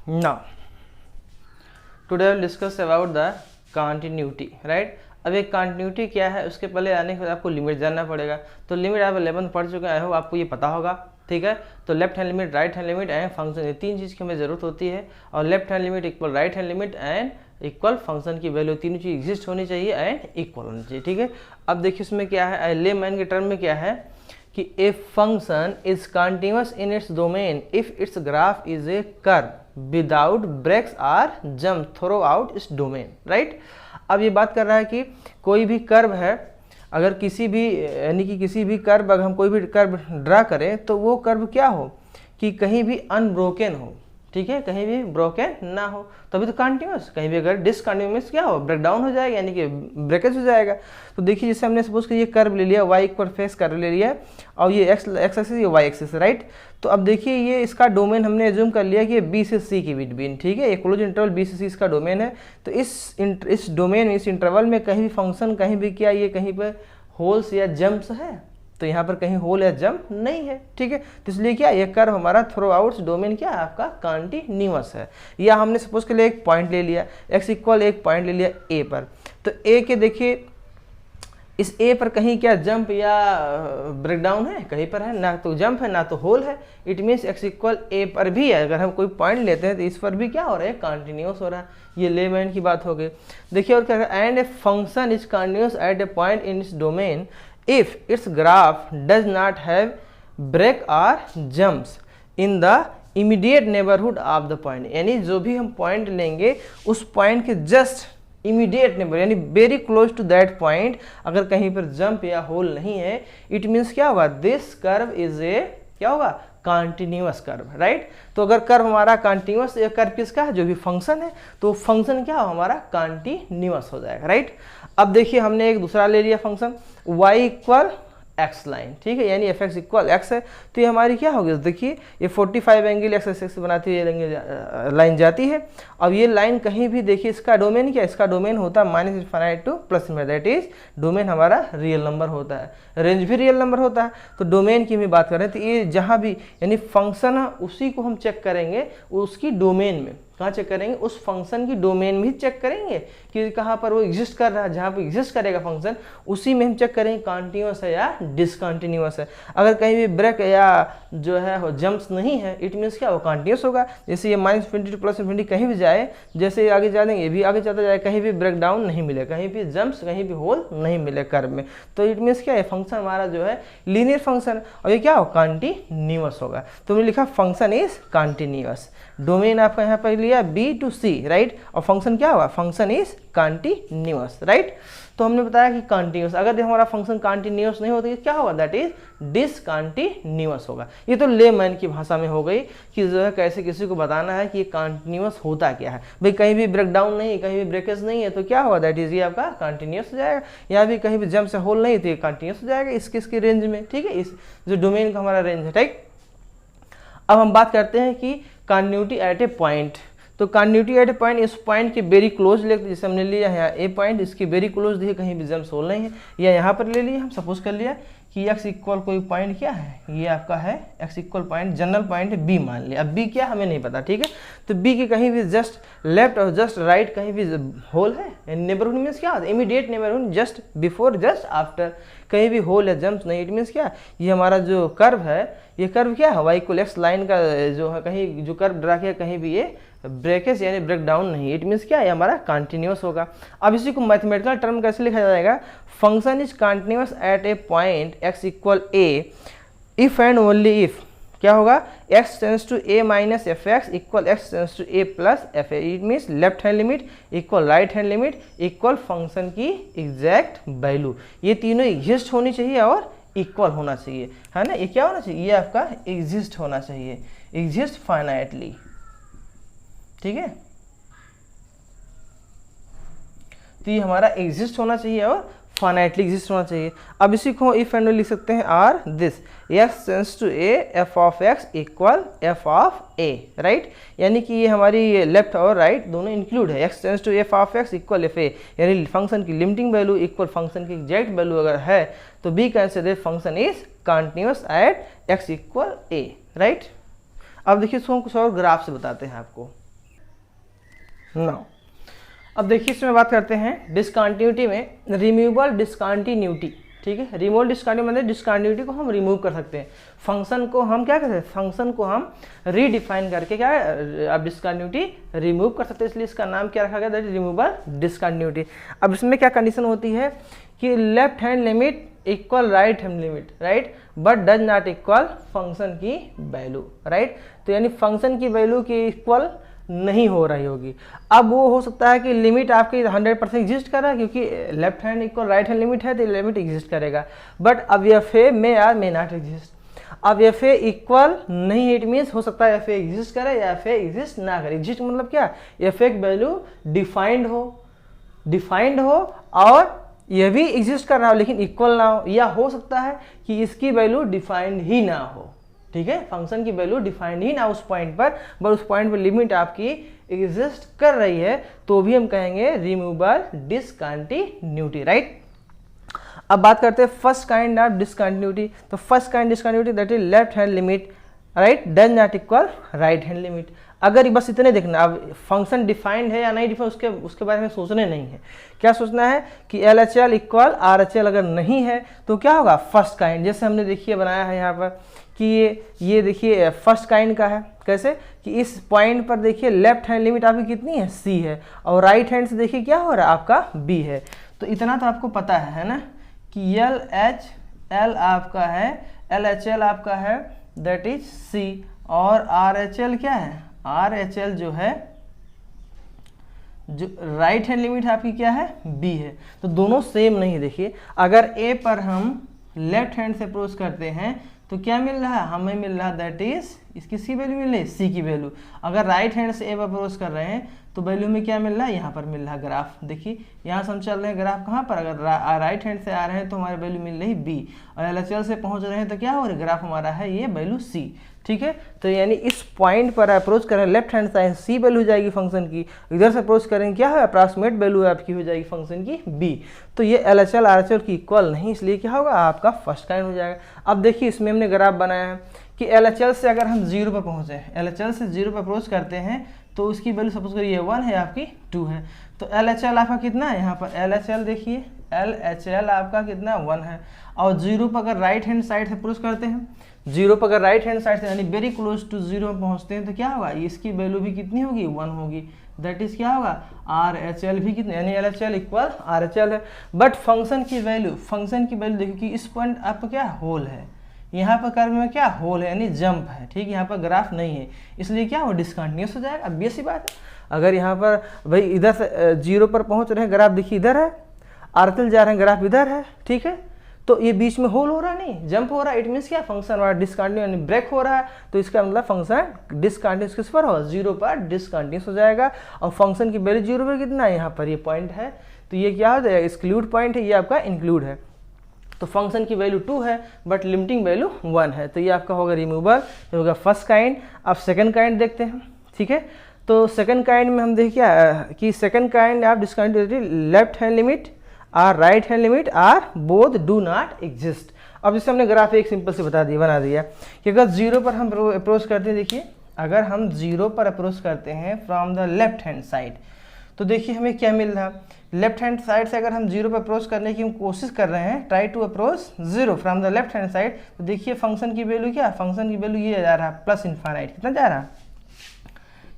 Now, today I will discuss about the continuity, right? अब एक continuity क्या है उसके पहले आने के बाद आपको लिमिट जानना पड़ेगा। तो लिमिट आप 11 पढ़ चुके हैं, आई होप आपको ये पता होगा, ठीक है। तो left hand limit, right hand limit and function, ये तीन चीज़ की हमें ज़रूरत होती है। और left hand limit equal right hand limit and equal function की वैल्यू, तीनों चीज़ एग्जिस्ट होनी चाहिए एंड इक्वल होनी चाहिए, ठीक है। अब देखिए इसमें क्या है, लेमैन के टर्म में क्या है कि a function is continuous in its domain if its graph is a curve without breaks or jump throughout its domain, right. अब ये बात कर रहा है कि कोई भी कर्व है, अगर किसी भी यानी कि किसी भी कर्व, अगर हम कोई भी कर्व ड्रा करें तो वो कर्व क्या हो कि कहीं भी अनब्रोकन हो, ठीक है, कहीं भी ब्रोकन ना हो, तभी तो कंटिन्यूअस। कहीं भी अगर डिसकंटिन्यूअस क्या हो, ब्रेक डाउन हो जाएगा, यानी कि ब्रेकेज हो जाएगा। तो देखिए जैसे हमने सपोज कि ये कर्व ले लिया, वाई इक्वल फेस कर्व ले लिया और ये एक्स एक्सिस, ये वाई एक्सिस, राइट। तो अब देखिए ये इसका डोमेन हमने एज्यूम कर लिया कि ये बी से सी के बिटवीन, ठीक है, ये क्लोज इंटरवल बी से सी इसका डोमेन है। तो इस डोमेन में, इस इंटरवल में कहीं भी फंक्शन, कहीं भी क्या, ये कहीं पर होल्स या जंप्स है, तो यहाँ पर कहीं होल या जंप नहीं है, ठीक है। तो इसलिए क्या, ये कर्व हमारा थ्रू आउट डोमेन क्या है आपका कंटिन्यूअस है। या हमने सपोज के लिए एक पॉइंट ले लिया, एक्स इक्वल एक पॉइंट ले लिया ए पर, तो ए के देखिए इस ए पर कहीं क्या जंप या ब्रेकडाउन है, कहीं पर है ना, तो जंप है ना तो होल है। इट मीन्स एक्स इक्वल ए पर भी है, अगर हम कोई पॉइंट लेते हैं तो इस पर भी क्या हो रहा है, कंटिन्यूअस हो रहा है। ये लेमैन की बात हो गई। देखिए और क्या है, and A function is continuous at a point in its domain if its graph does not have break or jumps in the immediate neighborhood of the point, यानी जो भी हम पॉइंट लेंगे उस पॉइंट के जस्ट इमीडिएट नेबर, यानी very close to that point, अगर कहीं पर जंप या होल नहीं है, इट मीन्स क्या होगा, दिस कर्व इज ए क्या होगा, कंटिन्यूअस कर्व, राइट। तो अगर कर्व हमारा कंटिन्यूअस, ये कर्व किसका है, जो भी फंक्शन है, तो फंक्शन क्या हो हमारा कंटिन्यूअस हो जाएगा, राइट। अब देखिए हमने एक दूसरा ले लिया function y equal x line, ठीक है, यानी एफ एक्स इक्वल एक्स है। तो ये हमारी क्या होगी, देखिए ये 45 एंगल एक्स एक्सिस बनाती है, लाइन जाती है। अब ये लाइन कहीं भी देखिए, इसका डोमेन क्या, इसका डोमेन होता है माइनस इनफाइनाइट टू प्लस में, दैट इज डोमेन हमारा रियल नंबर होता है, रेंज भी रियल नंबर होता है। तो डोमेन की भी बात करें तो ये जहाँ भी यानी फंक्शन है उसी को हम चेक करेंगे उसकी डोमेन में। कहाँ चेक करेंगे, उस फंक्शन की डोमेन भी चेक करेंगे कि कहाँ पर वो एग्जिस्ट कर रहा है, जहाँ पर एग्जिस्ट करेगा फंक्शन उसी में हम चेक करेंगे कंटिन्यूअस है या डिसकंटिन्यूअस है। अगर कहीं भी ब्रेक या जो है जंप्स नहीं है, इट मीन्स क्या, वो कंटिन्यूअस होगा। जैसे ये -20 टू +20 कहीं भी जाए, जैसे आगे जा देंगे ये भी आगे जाता जाए, कहीं भी ब्रेक डाउन नहीं मिले, कहीं भी जंप्स, कहीं भी होल नहीं मिले कर्व में, तो इट मीन्स क्या है, फंक्शन हमारा जो है लीनियर फंक्शन और ये क्या हो, कंटिन्यूअस होगा। तो हमने लिखा फंक्शन इज कंटिन्यूअस, डोमेन आपका यहाँ पर लिया बी टू सी, राइट, और फंक्शन क्या हुआ, फंक्शन इज कंटिन्यूअस, राइट। तो हमने बताया कि कंटिन्यूअस, अगर हमारा फंक्शन कंटिन्यूअस नहीं होता क्या होगा, दैट इज डिसकंटिन्यूअस होगा। ये तो लेमैन की भाषा में हो गई कि जो है कैसे किसी को बताना है कि ये कंटिन्यूअस होता क्या है। भाई कहीं भी ब्रेक डाउन नहीं, कहीं भी ब्रेकेज नहीं है, तो क्या होगा, दैट इज ये आपका कंटिन्यूअस हो जाएगा। या भी कहीं भी जंप से होल नहीं, तो ये कंटिन्यूअस हो जाएगा इसकी रेंज में, ठीक है, इस जो डोमेन का हमारा रेंज है, ठीक। अब हम बात करते हैं कि कंटिन्यूटी एट ए पॉइंट। तो कंटिन्यूटी एट ए पॉइंट, इस पॉइंट के वेरी क्लोज लेते, जैसे हमने लिया है यहाँ ए पॉइंट, इसकी वेरी क्लोज देखिए कहीं भी जंप्स होल नहीं है, या यहाँ पर ले लिया हम, सपोज कर लिया कि x इक्वल कोई पॉइंट क्या है, ये आपका है x equal point, general point है b मान लिया। अब b क्या हमें नहीं पता, ठीक है। तो b के कहीं भी जस्ट लेफ्ट और जस्ट राइट कहीं भी होल है, नेबरहुड मीन्स क्या होता है, immediate neighbourhood, just before just after, कहीं भी होल या जंप्स नहीं, इट मीन्स क्या, ये हमारा जो कर्व है, ये कर्व क्या है, y इक्वल एक्स लाइन का जो है कहीं जो कर्व ड्रा किया, कहीं भी ये ब्रेकेज यानी ब्रेक डाउन नहीं, इट मीन्स क्या है, हमारा कंटिन्यूअस होगा। अब इसी को मैथमेटिकल टर्म कैसे लिखा जाएगा, function is continuous at a point x equal a if and only if क्या होगा, x tends to a minus f x equal x tends to a plus f a. It means left hand limit equal right hand limit equal function की exact value, ये तीनों exist होनी चाहिए और equal होना चाहिए, है ना। ये क्या होना चाहिए, ये आपका एग्जिस्ट होना चाहिए, एग्जिस्ट फाइनाइटली, ठीक है। तो ये हमारा एग्जिस्ट होना चाहिए और फाइनाइटली एग्जिस्ट होना चाहिए। अब इसी को इफ एंड लिख सकते हैं or this x tends to a f of x equal f of a, right. यानी कि ये हमारी लेफ्ट और राइट दोनों इंक्लूड है, x tends to f of x equal f a, यानी फंक्शन की लिमिटिंग वैल्यू इक्वल फंक्शन की एग्जैक्ट वैल्यू अगर है तो we can say the function is continuous at x equal a, right. अब देखिए इसको हम कुछ और ग्राफ से बताते हैं आपको, नो। अब देखिए इसमें बात करते हैं डिसकंटिन्यूटी में रिमूवेबल डिसकंटिन्यूटी, ठीक है। रिमूवेबल डिसकंटिन्यूटी मतलब डिसकंटिन्यूटी को हम रिमूव कर सकते हैं, फंक्शन को हम क्या कर सकते हैं, फंक्शन को हम रीडिफाइन करके क्या है अब डिसकंटिन्यूटी रिमूव कर सकते हैं, इसलिए इसका नाम क्या रखा गया, दैट इज रिमूवेबल डिसकंटिन्यूटी। अब इसमें क्या कंडीशन होती है कि left hand limit equal right hand limit, right, but does not equal function की वैल्यू, राइट। तो यानी फंक्शन की वैल्यू की इक्वल नहीं हो रही होगी। अब वो हो सकता है कि लिमिट आपकी 100% एग्जिस्ट कर रहा है, क्योंकि left hand equal right hand limit है तो लिमिट एग्जिस्ट करेगा, बट अब f a may or may not exist. अब एफ ए इक्वल नहीं है, इट मीन्स हो सकता है एफ ए एग्जिस्ट करे या एफ ए एग्जिस्ट ना करे। एग्जिस्ट मतलब क्या, एफ ए की वैल्यू डिफाइंड हो और यह भी एग्जिस्ट कर रहा हो लेकिन इक्वल ना हो, या हो सकता है कि इसकी वैल्यू डिफाइंड ही ना हो, ठीक है, फंक्शन की वैल्यू डिफाइंड ही ना उस पॉइंट पर, बट उस पॉइंट पर लिमिट आपकी एग्जिस्ट कर रही है, तो भी हम कहेंगे रिमूवेबल डिसकंटिन्यूटी, राइट। अब बात करते हैं फर्स्ट काइंड ऑफ डिसकंटिन्यूटी। तो first kind discontinuity that is left hand limit, right, does not equal right hand limit. अगर बस इतने देखना, अब फंक्शन डिफाइंड है या नहीं डिफाइंड उसके बारे में सोचने नहीं है, क्या सोचना है कि L H L equal R H L अगर नहीं है तो क्या होगा, फर्स्ट काइंड। जैसे हमने देखिए बनाया है यहाँ पर कि ये देखिए फर्स्ट काइंड का है, कैसे कि इस पॉइंट पर देखिए लेफ्ट हैंड लिमिट आपकी कितनी है, सी है, और राइट हैंड से देखिए क्या हो रहा है आपका, बी है। तो इतना तो आपको पता है ना कि एल एच एल आपका है, एल एच एल आपका है दैट इज सी, और आर एच एल क्या है, आर एच एल जो है जो राइट हैंड लिमिट आपकी क्या है, बी है। तो दोनों सेम नहीं है। देखिए अगर ए पर हम लेफ्ट हैंड से अप्रोच करते हैं तो क्या मिल रहा है, हमें मिल रहा है दैट इज इसकी सी वैल्यू मिल रही है, सी की वैल्यू। अगर राइट हैंड से ए पर अप्रोच कर रहे हैं तो वैल्यू में क्या मिल रहा है, यहाँ पर मिल रहा है ग्राफ। देखिए यहाँ से हम चल रहे हैं ग्राफ कहाँ पर, अगर राइट हैंड से आ रहे हैं तो हमारी वैल्यू मिल रही बी, और एल एच एल से पहुँच रहे हैं तो क्या हो रहा है, ग्राफ हमारा है ये वैल्यू सी, ठीक है। तो यानी इस पॉइंट पर अप्रोच करें लेफ्ट हैंड साइड सी वैल्यू हो जाएगी फंक्शन की, इधर से अप्रोच करेंगे क्या है, अप्रॉक्सीमेट वैल्यू आपकी हो जाएगी फंक्शन की बी। तो ये L H L R H L की इक्वल नहीं, इसलिए क्या होगा आपका फर्स्ट काइंड हो जाएगा। अब देखिए इसमें हमने ग्राफ बनाया है कि एल एच एल से अगर हम 0 पर पहुँचे, एल एच एल से 0 पर अप्रोच करते हैं तो उसकी वैल्यू सपोज करिए 1 है, आपकी 2 है। तो एल एच एल आपका कितना है, यहाँ पर एल एच एल देखिए एल एच एल आपका कितना 1 है, और 0 पर अगर राइट हैंड साइड से अप्रोच करते हैं, 0 पर अगर राइट हैंड साइड से यानी वेरी क्लोज टू 0 में पहुँचते हैं तो क्या होगा, इसकी वैल्यू भी कितनी होगी, 1 होगी, दैट इज क्या होगा, आर एच एल भी कितने, यानी L H L equal R H L है। बट फंक्शन की वैल्यू देखिए कि इस पॉइंट आपका क्या होल है, यहाँ पर कर्व में क्या होल है यानी जंप है, ठीक, यहाँ पर ग्राफ नहीं है, इसलिए क्या हो डिसकंटिन्यूस हो जाएगा। अब ऐसी बात है, अगर यहाँ पर भाई इधर से 0 पर पहुँच रहे हैं, ग्राफ देखिए इधर है, आरतल जा रहे हैं, ग्राफ इधर है, ठीक है, तो ये बीच में होल हो रहा नहीं, जंप हो रहा है, इट मीन्स क्या फंक्शन हमारा डिसकंटिन्यूस यानी ब्रेक हो रहा है, तो इसका मतलब फंक्शन डिसकंटिन्यूस किस पर होगा, 0 पर डिसकंटिन्यूस हो जाएगा। और फंक्शन की वैल्यू 0 पर कितना है, यहाँ पर ये पॉइंट है, तो ये क्या हो जाएगा, एक्सक्लूड पॉइंट है, ये आपका इंक्लूड है। तो फंक्शन की वैल्यू 2 है बट लिमिटिंग वैल्यू 1 है, तो ये आपका होगा रिमूवेबल, ये होगा फर्स्ट काइंड। अब सेकंड काइंड देखते हैं, ठीक है। तो सेकंड काइंड में हम देखिए कि second kind of discontinuity left hand limit or right hand limit or both do not exist. अब जैसे हमने ग्राफ एक सिंपल से बना दिया कि अगर 0 पर हम अप्रोच करते हैं, देखिए अगर हम 0 पर अप्रोच करते हैं from the left hand side तो देखिए हमें क्या मिल रहा है, लेफ्ट हैंड साइड से अगर हम 0 पर अप्रोच करने की हम कोशिश कर रहे हैं, try to approach 0 from the left hand side, तो देखिए फंक्शन की वैल्यू क्या, फंक्शन की वैल्यू ये जा रहा है प्लस इन्फाइनाइट, कितना जा रहा है,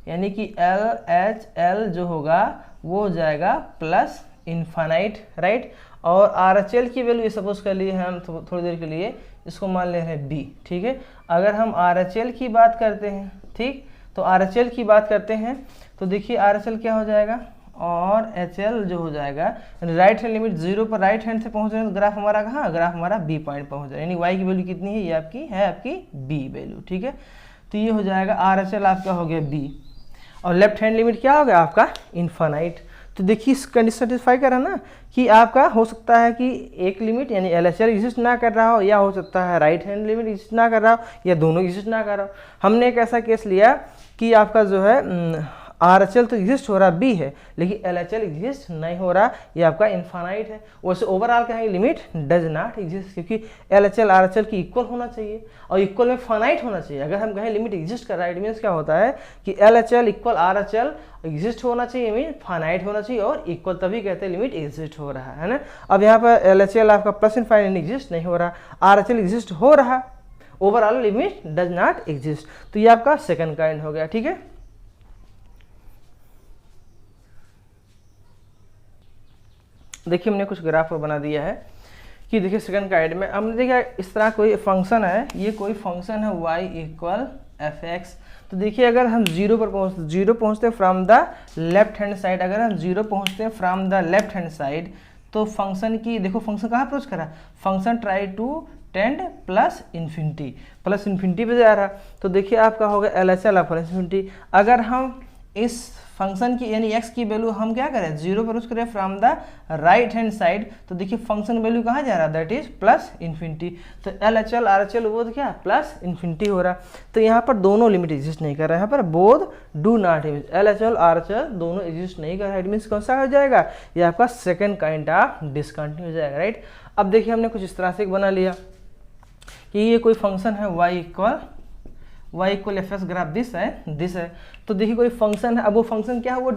यानी कि एल एच एल जो होगा वो हो जाएगा प्लस इन्फाइनाइट, राइट। और आर एच एल की वैल्यू सपोज कर लिए हम थोड़ी देर के लिए इसको मान ले रहे हैं बी, ठीक है। अगर हम आर एच एल की बात करते हैं, ठीक, तो आर एच एल की बात करते हैं तो देखिए आर एच एल क्या हो जाएगा, और एच एल जो हो जाएगा राइट हैंड लिमिट 0 पर राइट हैंड से पहुंच रहे हैं तो ग्राफ हमारा कहाँ, ग्राफ हमारा बी पॉइंट पहुंच रहा है, यानी वाई की वैल्यू कितनी है, ये आपकी बी वैल्यू, ठीक है। तो ये हो जाएगा आर एच एल आपका हो गया बी, और लेफ्ट हैंड लिमिट क्या हो गया आपका इन्फाइनाइट। तो देखिए इस कंडीशन सेटिस्फाई कर रहा है ना कि आपका हो सकता है कि एक लिमिट यानी एल एच एल एग्जिस्ट ना कर रहा हो, या हो सकता है राइट हैंड लिमिट एग्जिस्ट ना कर रहा हो, या दोनों एग्जिस्ट ना कर रहा हो। हमने एक ऐसा केस लिया कि आपका जो है RHL तो एग्जिस्ट हो रहा बी है, लेकिन LHL एग्जिस्ट नहीं हो रहा, ये आपका इनफाइनाइट है। वैसे ओवरऑल कहेंगे लिमिट डज नॉट एग्जिस्ट, क्योंकि LHL RHL की इक्वल होना चाहिए और इक्वल में फाइनाइट होना चाहिए। अगर हम कहें लिमिट एग्जिस्ट कर रहा है, इट मीन्स क्या होता है कि LHL इक्वल RHL एग्जिस्ट होना चाहिए, मीन फाइनाइट होना चाहिए और इक्वल, तभी कहते हैं लिमिट एग्जिस्ट हो रहा है ना। अब यहाँ पर LHL आपका प्लस इनफाइनाइट एग्जिस्ट नहीं हो रहा, RHL एग्जिस्ट हो रहा, overall limit does not exist. तो ये आपका सेकंड काइंड हो गया, ठीक है। देखिए हमने कुछ ग्राफ बना दिया है कि देखिए सेकंड काइंड में हमने देखा इस तरह कोई फंक्शन है, ये कोई फंक्शन है y इक्वल fx। तो देखिए अगर हम जीरो पहुंचते हैं from the left hand side, अगर हम जीरो पहुंचते हैं from the left hand side, तो फंक्शन की देखो फंक्शन कहाँ अप्रोच करा, function try to tend plus infinity पे जा रहा। तो देखिए आपका होगा LHL प्लस इन्फिनिटी। अगर हम इस फंक्शन की यानी x की वैल्यू हम क्या करें, जीरो पर यूज करें from the right hand side, तो देखिए फंक्शन वैल्यू कहाँ जा रहा है, दैट इज प्लस इन्फिनिटी। तो LHL RHL वो क्या प्लस इन्फिनिटी हो रहा। तो यहाँ पर दोनों लिमिट एग्जिस्ट नहीं कर रहा है, यहाँ पर both do not exist, LHL RHL दोनों एग्जिस्ट नहीं कर रहा है। इट मीन्स कौन सा हो जाएगा, ये आपका सेकेंड काइंड ऑफ डिसकंटिन्यू हो जाएगा, राइट। अब देखिए हमने कुछ इस तरह से बना लिया कि ये कोई फंक्शन है y equal fx, graph this है। तो देखिए कोई फंक्शन है, अब वो फंक्शन क्या है, वो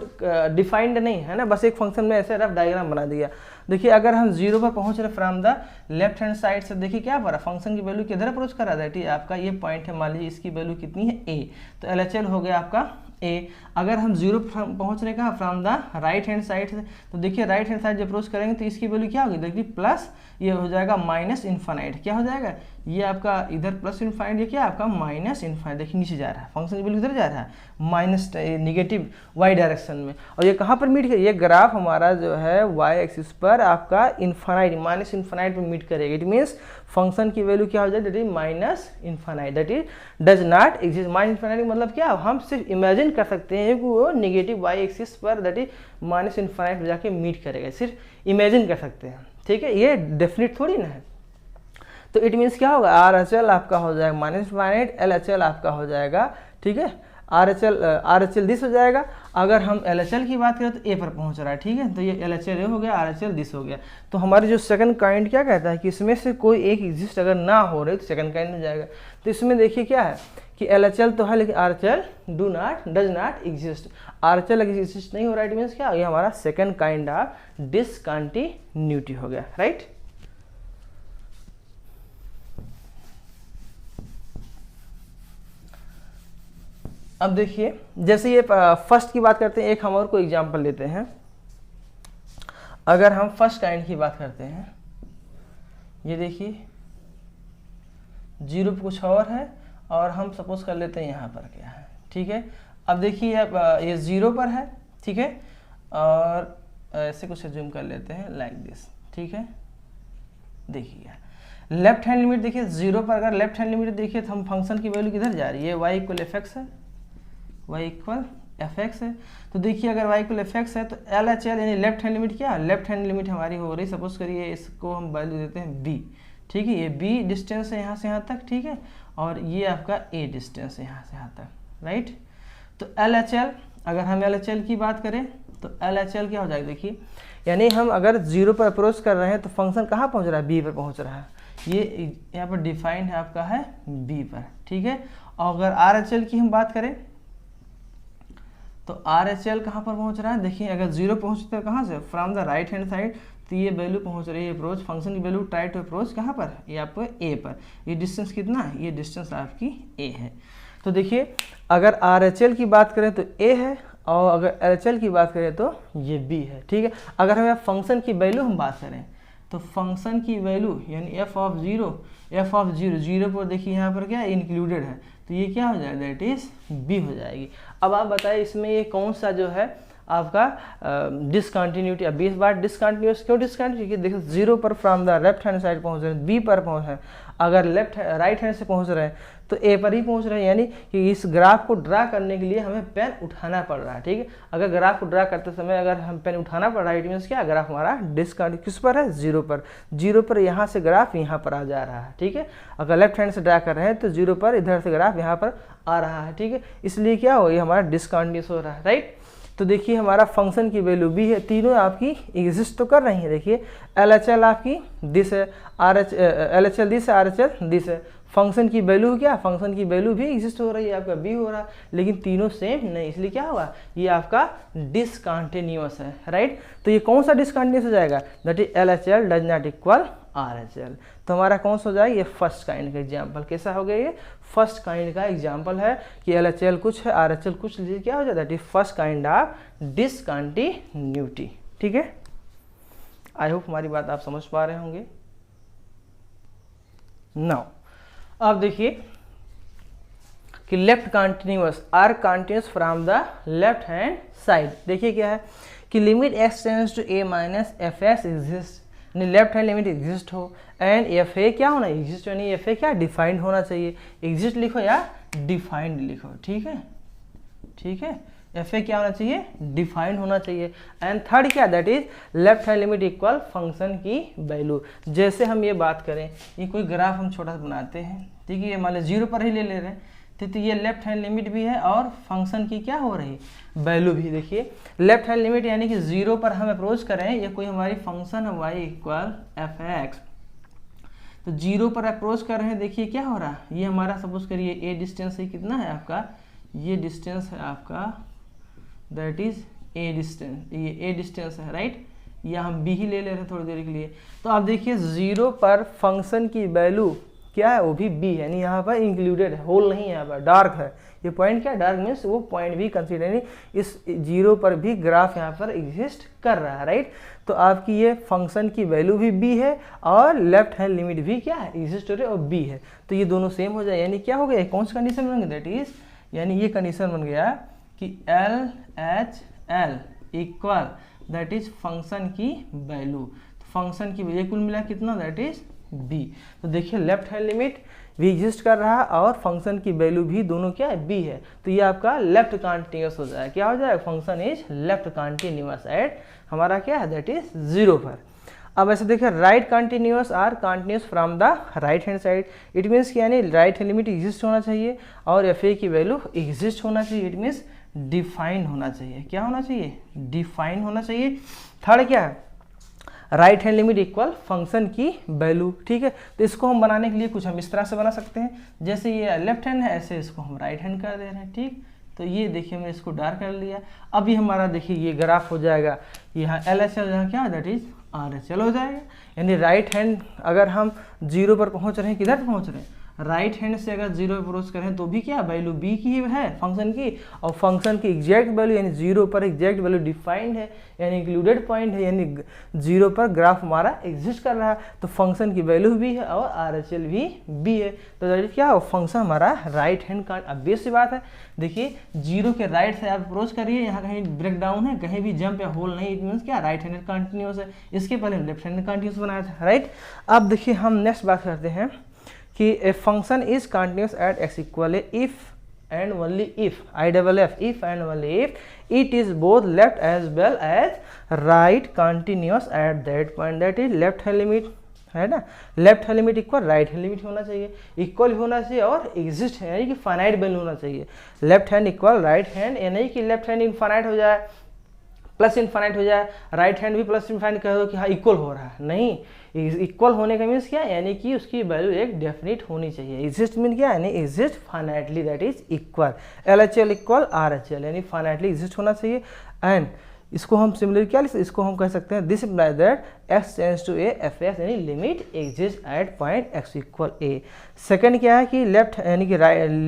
डिफाइंड नहीं है ना, बस एक फंक्शन में ऐसे रफ डायग्राम बना दिया। देखिए अगर हम जीरो पर पहुंच रहे from the left hand side से, देखिए क्या पड़ा, फंक्शन की वैल्यू किधर अप्रोच करा, दैट इज आपका ये पॉइंट है, मान लीजिए इसकी वैल्यू कितनी है a, तो LHL हो गया आपका a। अगर हम जीरो पहुंच रहे कहाँ, from the right hand side से, तो देखिए राइट हैंड साइड जब अप्रोच करेंगे तो इसकी वैल्यू क्या होगी, देखिए प्लस, ये हो जाएगा माइनस इनफाइनाइट, क्या हो जाएगा, ये आपका इधर प्लस इनफाइनाइट, ये क्या आपका माइनस इनफाइनाइट, देखिए नीचे जा रहा है, फंक्शन की वैल्यू किधर जा रहा है, माइनस निगेटिव y डायरेक्शन में। और ये कहाँ पर मीट करेगा, ये ग्राफ हमारा जो है y एक्सिस पर आपका इनफाइनाइट माइनस इनफाइनाइट में मीट करेगा। इट मीन्स फंक्शन की वैल्यू क्या हो जाए, that is minus infinite, that is does not exist. Minus infinite मतलब क्या, हम सिर्फ इमेजिन कर सकते हैं कि वो निगेटिव y एक्सिस पर दैट इज माइनस इनफाइनाइट जाके मीट करेगा, सिर्फ इमेजिन कर सकते हैं, ठीक है, ये डेफिनेट थोड़ी ना है। तो इट मीन्स क्या होगा, RHL आपका हो जाएगा माइनस इनफाइनाइट, LHL आपका हो जाएगा, ठीक है, RHL दिस हो जाएगा। अगर हम LHL की बात करें तो A पर पहुंच रहा है, ठीक है, तो ये LHL हो गया, RHL दिस हो गया। तो हमारे जो सेकंड काइंड क्या कहता है कि इसमें से कोई एक एग्जिस्ट अगर ना हो रहे तो सेकंड काइंड हो जाएगा। तो इसमें देखिए क्या है कि LHL तो है लेकिन RHL does not exist, RHL exist नहीं हो रहा, इट मीन्स क्या, ये हमारा सेकंड काइंड ऑफ डिसकंटिन्यूटी हो गया, राइट। अब देखिए जैसे ये फर्स्ट की बात करते हैं, एक हम और को एग्जांपल लेते हैं। अगर हम फर्स्ट काइंड की बात करते हैं, ये देखिए जीरो पे कुछ और है और हम सपोज कर लेते हैं यहाँ पर क्या है, ठीक है। अब देखिए ये जीरो पर है, ठीक है, और ऐसे कुछ जूम कर लेते हैं लाइक दिस, ठीक है। देखिए लेफ्ट हैंड लिमिट देखिए जीरो पर, अगर लेफ्ट हैंड लिमिट देखिए तो हम फंक्शन की वैल्यू किधर जा रही है, y इक्वल fx है, y इक्वल fx है। तो देखिए अगर y इक्वल fx है तो LHL यानी लेफ्ट हैंड लिमिट क्या है, लेफ्ट हैंड लिमिट हमारी हो रही, सपोज करिए इसको हम वैल्यू देते हैं b, ठीक है, ये b डिस्टेंस है यहाँ से यहाँ तक, ठीक है, और ये आपका a डिस्टेंस है यहाँ से यहाँ तक, राइट। तो LHL, अगर हम LHL की बात करें तो LHL क्या हो जाएगा, देखिए यानी हम अगर जीरो पर अप्रोच कर रहे हैं तो फंक्शन कहाँ पहुँच रहा है, b पर पहुँच रहा है, ये यहाँ पर डिफाइंड है आपका है b पर, ठीक है। और अगर RHL की हम बात करें तो RHL कहाँ पर पहुँच रहा है, देखिए अगर जीरो पहुँचता है कहाँ से, from the right hand side, तो ये वैल्यू पहुँच रही है अप्रोच, फंक्शन की वैल्यू ट्राई टू अप्रोच कहाँ पर, ये आपको a पर, ये डिस्टेंस कितना है, ये डिस्टेंस आपकी a है। तो देखिए अगर RHL की बात करें तो a है और अगर LHL की बात करें तो ये b है, ठीक है। अगर हमें फंक्शन की वैल्यू हम बात करें तो फंक्शन की वैल्यू यानी f ऑफ जीरो, जीरो पर देखिए यहाँ पर क्या इंक्लूडेड है, तो ये क्या हो जाएगा, दैट इज b हो जाएगी। अब आप बताइए इसमें ये कौन सा जो है आपका डिसकंटिन्यूटी। अब 20 बार डिसकंटिन्यूस क्यों डिसकंटिन्यूस, क्योंकि देखो जीरो पर from the left hand side पहुँच रहे हैं, b पर पहुँच रहे हैं। अगर राइट हैंड से पहुंच रहे हैं तो ए पर ही पहुंच रहे हैं, यानी कि इस ग्राफ को ड्रा करने के लिए हमें पेन उठाना पड़ रहा है। ठीक है, अगर ग्राफ को ड्रा करते समय अगर हम पेन उठाना पड़ रहा है, इट मीन्स क्या, ग्राफ हमारा डिस्काउंट किस पर है, 0 पर। 0 पर यहाँ से ग्राफ यहाँ पर आ जा रहा है। ठीक है, अगर लेफ्ट हैंड से ड्रा कर रहे हैं तो 0 पर इधर से ग्राफ यहाँ पर आ रहा है। ठीक है, इसलिए क्या हो, ये हमारा डिसकंटिन्यूअस हो रहा है। राइट, तो देखिए हमारा फंक्शन की वैल्यू बी है, तीनों आपकी एग्जिस्ट तो कर रही है। देखिए LHL आपकी दिस है, LHL दिस है, RHL दिस है। फंक्शन की वैल्यू क्या, फंक्शन की वैल्यू भी एग्जिस्ट हो रही है, आपका बी हो रहा है, लेकिन तीनों सेम नहीं, इसलिए क्या हुआ, ये आपका डिसकंटिन्यूअस है। राइट, तो ये कौन सा डिसकंटिन्यूअस हो जाएगा, that is LHL does not equal RHL। तो हमारा कौन सा हो जाएगा, ये फर्स्ट काइंड का एग्जाम्पल। कैसा हो गया, ये फर्स्ट काइंड का एग्जाम्पल है कि LHL कुछ है, RHL कुछ, क्या हो जाता है, that is first kind of discontinuity. ठीक है, आई होप हमारी बात आप समझ पा रहे होंगे। नाउ अब देखिए कि left continuous are continuous from the left hand side. देखिए क्या है कि limit x tends to a minus F S exist, यानी लेफ्ट हैंड लिमिट एग्जिस्ट हो एंड एफ ए क्या होना, एग्जिस्ट, यानी एफ ए क्या, डिफाइंड होना चाहिए। एग्जिस्ट लिखो या डिफाइंड लिखो। ठीक है, ठीक है, एफ ए क्या होना चाहिए, डिफाइंड होना चाहिए। एंड थर्ड क्या, that is left hand limit equal function की वैल्यू। जैसे हम ये बात करें, ये कोई ग्राफ हम छोटा सा बनाते हैं, ठीक है, ये मान लो 0 पर ही ले ले रहे हैं, तो ये लेफ्ट हैंड लिमिट भी है और फंक्शन की क्या हो रही है, वैल्यू भी। देखिए लेफ्ट हैंड लिमिट यानी कि 0 पर हम अप्रोच करें, ये कोई हमारी फंक्शन है y इक्वल एफ एक्स, तो 0 पर अप्रोच कर रहे हैं। देखिए क्या हो रहा है, ये हमारा सपोज करिए ए डिस्टेंस है, कितना है आपका, ये डिस्टेंस है आपका, दैट इज ए डिस्टेंस, ये ए डिस्टेंस है। राइट, या हम बी ही ले रहे हैं थोड़ी देर के लिए। तो आप देखिए 0 पर फंक्शन की वैल्यू क्या है, वो भी बी है, यानी यहाँ पर इंक्लूडेड है, होल नहीं है, यहाँ पर डार्क है। ये पॉइंट क्या है, डार्क मीन्स वो पॉइंट भी कंसीडर, यानी इस 0 पर भी ग्राफ यहाँ पर एग्जिस्ट कर रहा है। राइट, तो आपकी ये फंक्शन की वैल्यू भी बी है और लेफ्ट हैंड लिमिट भी क्या है, एग्जिस्ट हो रही है और बी है, तो ये दोनों सेम हो जाए। यानी क्या हो गया, कौन सी कंडीशन बन गई, दैट इज, यानी ये कंडीशन बन गया कि LHL equal that is function की वैल्यू, फंक्शन की वैल्यू कुल मिला कितना, दैट इज बी। तो देखिए लेफ्ट हैंड लिमिट भी एग्जिस्ट कर रहा है और फंक्शन की वैल्यू भी दोनों क्या है, बी है, तो ये आपका लेफ्ट कंटिन्यूअस हो जाएगा। क्या हो जाएगा, function is left continuous at हमारा क्या है, दैट इज 0 पर। अब ऐसे देखिए right continuous are continuous from the right hand side, it means कि यानी राइट हैंड लिमिट एग्जिस्ट होना चाहिए और एफ ए की वैल्यू एग्जिस्ट होना चाहिए, इट मीन्स डिफाइंड होना चाहिए। क्या होना चाहिए, डिफाइंड होना चाहिए। थर्ड क्या है, right hand limit equal function की वैल्यू। ठीक है, तो इसको हम बनाने के लिए कुछ हम इस तरह से बना सकते हैं, जैसे ये लेफ्ट हैंड है, ऐसे इसको हम राइट हैंड कर दे रहे हैं। ठीक, तो ये देखिए मैंने इसको डार्क कर लिया। अब ये हमारा देखिए ये ग्राफ हो जाएगा, यहाँ LHL यहाँ क्या, दैट इज RHL हो जाएगा। यानी राइट हैंड अगर हम 0 पर पहुँच रहे हैं, किधर पहुँच रहे हैं, राइट हैंड से अगर 0 अप्रोच करें तो भी क्या वैल्यू बी की है फंक्शन की, और फंक्शन की एग्जैक्ट वैल्यू यानी 0 पर एग्जैक्ट वैल्यू डिफाइंड है, यानी इंक्लूडेड पॉइंट है, यानी 0 पर ग्राफ हमारा एग्जिस्ट कर रहा है, तो फंक्शन की वैल्यू भी है और RHL भी बी है, तो दैट इज क्या हो, फंक्शन हमारा राइट हैंड का। अब बेसिक बात है, देखिए 0 के राइट से आप अप्रोच करिए, यहाँ कहीं ब्रेक डाउन है, कहीं भी जंप या होल नहीं, इट मीन्स क्या, राइट हैंड कंटिन्यूअस है। इसके पहले हम लेफ्ट हैंड कंटिन्यूअस बनाया था। राइट, अब देखिए हम नेक्स्ट बात करते हैं कि a function is continuous at x equal a if and only if, if and only if it is both left as well as right continuous at that point, that is left hand limit है ना, left hand limit equal right hand limit होना चाहिए, equal होना चाहिए और exist है, यानी कि फाइनाइट वैल्यू होना चाहिए। Left hand equal right hand, ये नहीं कि लेफ्ट हैंड इनफाइनाइट हो जाए, प्लस इनफाइनाइट हो जाए, राइट हैंड भी प्लस इनफाइनाइट कह दो कि हाँ इक्वल हो रहा है, नहीं, इक्वल होने का मीन्स क्या, यानी कि उसकी वैल्यू एक डेफिनिट होनी चाहिए। एग्जिस्ट मीन क्या, यानी exist finitely, that is equal. LHL equal RHL, यानी फाइनाइटली एग्जिस्ट होना चाहिए। एंड इसको हम सिमिलर क्या, इसको हम कह सकते हैं this implies that x tends to a F X, यानी limit exist at point x equal a। Second क्या है कि लेफ्ट यानी कि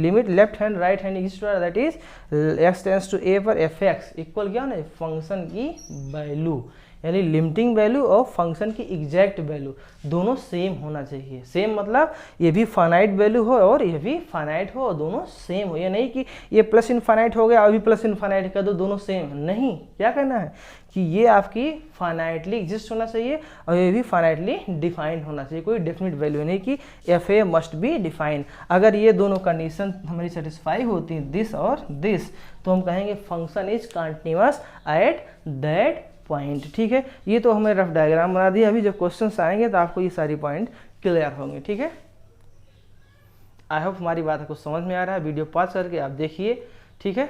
limit left hand right hand exist हो रहा है, that is x tends to a पर एफ एक्स इक्वल क्या होना है, फंक्शन की वैल्यू, यानी लिमिटिंग वैल्यू और फंक्शन की एग्जैक्ट वैल्यू दोनों सेम होना चाहिए। सेम मतलब ये भी फाइनाइट वैल्यू हो और ये भी फाइनाइट हो और दोनों सेम हो। ये नहीं कि ये प्लस इनफाइनाइट हो गया अभी प्लस इनफाइनाइट कर दो दोनों सेम, नहीं, क्या करना है कि ये आपकी फाइनाइटली एग्जिस्ट होना चाहिए और ये भी फाइनाइटली डिफाइंड होना चाहिए। कोई डेफिनेट वैल्यू नहीं कि F A must be defined. अगर ये दोनों कंडीशन हमारी सेटिस्फाई होती हैं दिस और दिस, तो हम कहेंगे function is continuous at that point. ठीक है, ये तो हमें रफ डायग्राम बना दिया। अभी जब क्वेश्चंस आएंगे तो आपको ये सारी पॉइंट क्लियर होंगे। ठीक है, आई होप हमारी बात आपको समझ में आ रहा है। वीडियो पॉज करके आप देखिए। ठीक है।